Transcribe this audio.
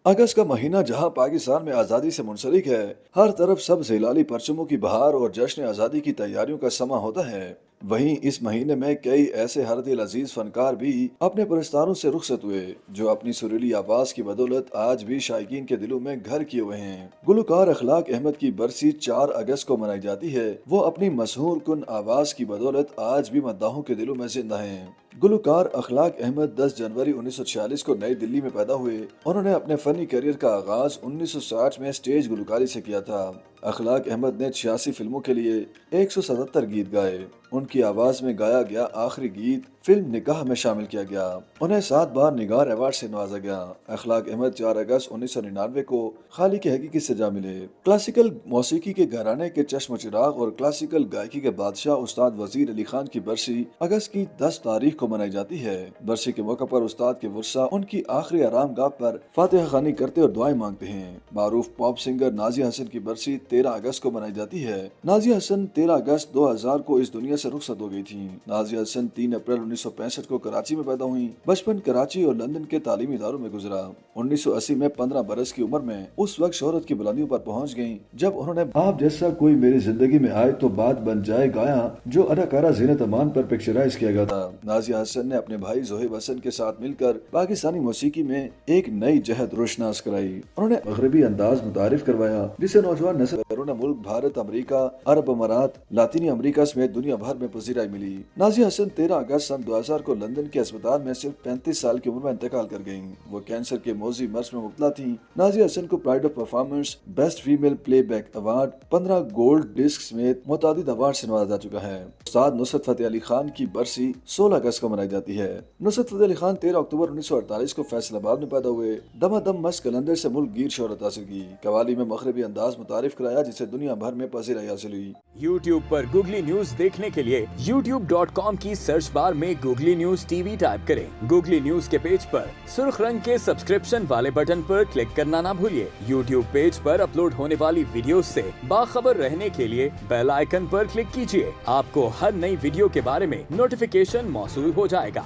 अगस्त का महीना जहां पाकिस्तान में आज़ादी से मुंसलिक है, हर तरफ सब्ज़ हिलाली परचमों की बहार और जश्न आज़ादी की तैयारियों का समा होता है। वहीं इस महीने में कई ऐसे हर दिल अजीज फनकार भी अपने पुरस्कारों से रुखसत हुए, जो अपनी सुरीली आवाज़ की बदौलत आज भी शायकीन के दिलों में घर किए हुए हैं। गुलकार अखलाक अहमद की बरसी 4 अगस्त को मनाई जाती है। वो अपनी मशहूर कुन आवाज़ की बदौलत आज भी मद्दाहों के दिलों में जिंदा हैं। गुलकार अखलाक अहमद 10 जनवरी 1946 को नई दिल्ली में पैदा हुए। उन्होंने अपने फनी करियर का आगाज 1960 में स्टेज गुलकारी से किया था। अखलाक अहमद ने 86 फिल्मों के लिए 177 गीत गाए। उनकी आवाज में गाया गया आखिरी गीत फिल्म निकाह में शामिल किया गया। उन्हें 7 बार निगार अवार्ड से नवाजा गया। अखलाक अहमद 4 अगस्त 1999 को खाली की हकीकी सजा मिले। क्लासिकल मौसीकी के घराने के चश्म चिराग और क्लासिकल गायकी के बादशाह उस्ताद वजीर अली खान की बरसी अगस्त की 10 तारीख को मनाई जाती है। बरसी के मौके पर उस्ताद के वर्षा उनकी आखिरी आराम गाह पर फातिहा खानी करते और दुआएं मांगते हैं। मारूफ पॉप सिंगर नाजिया हसन की बरसी 13 अगस्त को मनाई जाती है। नाजिया हसन 13 अगस्त 2000 को इस दुनिया से रुखसत हो गई थी। नाजिया हसन 3 अप्रैल 1965 को कराची में पैदा हुई। बचपन कराची और लंदन के तालीमी इदारों में गुजरा। 1980 में 15 बरस की उम्र में उस वक्त शोहरत की बुलंदियों पर पहुंच गईं, जब उन्होंने आप जैसा कोई मेरी जिंदगी में आए तो बात बन जाए गाया, जो अदाकारा ज़ीनत अमान पर पिक्चराइज किया गया था। नाजिया हसन ने अपने भाई जोहेब हसन के साथ मिलकर पाकिस्तानी मौसीकी में एक नई जहत रोशनास कराई। उन्होंने मगरबी अंदाज मुतारिफ करवाया, जिसे नौजवान नस्ल बैरून मुल्क भारत, अमेरिका, अरब अमारात, लातीनी अमेरिका समेत दुनिया भर में पजीराई मिली। नाजिया हसन 13 अगस्त सन 2000 को लंदन के अस्पताल में सिर्फ 35 साल की उम्र में इंतकाल कर गयी। वो कैंसर के मोजी मर्ज में मुब्तला थी। नाजिया हसन को pride of performance, best female playback award, 15 gold disc समेत मुतादिद अवार्ड से नवाजा जा चुका है। उस्ताद नुसरत फतेह अली खान की बरसी 16 अगस्त को मनाई जाती है। नुसरत फतेह अली खान 13 अक्टूबर 1948 को फैसलाबाद में पैदा हुए। दमादम मस्त कलंदर से मुल्क गीर शोहरत हासिल की। कवाली में मगरबी अंदाज मुतारिफ कराया, जिसे दुनिया भर में पजीराई हासिल हुई। YouTube पर गूगली न्यूज देखने के लिए youtube.com की सर्च बार में गूगली न्यूज टीवी टाइप करें। गूगली न्यूज के पेज पर सुर्ख रंग के सब्सक्रिप्शन वाले बटन पर क्लिक करना ना भूलिए। YouTube पेज पर अपलोड होने वाली वीडियोस से बाखबर रहने के लिए बेल आइकन पर क्लिक कीजिए। आपको हर नई वीडियो के बारे में नोटिफिकेशन मौसूल हो जाएगा।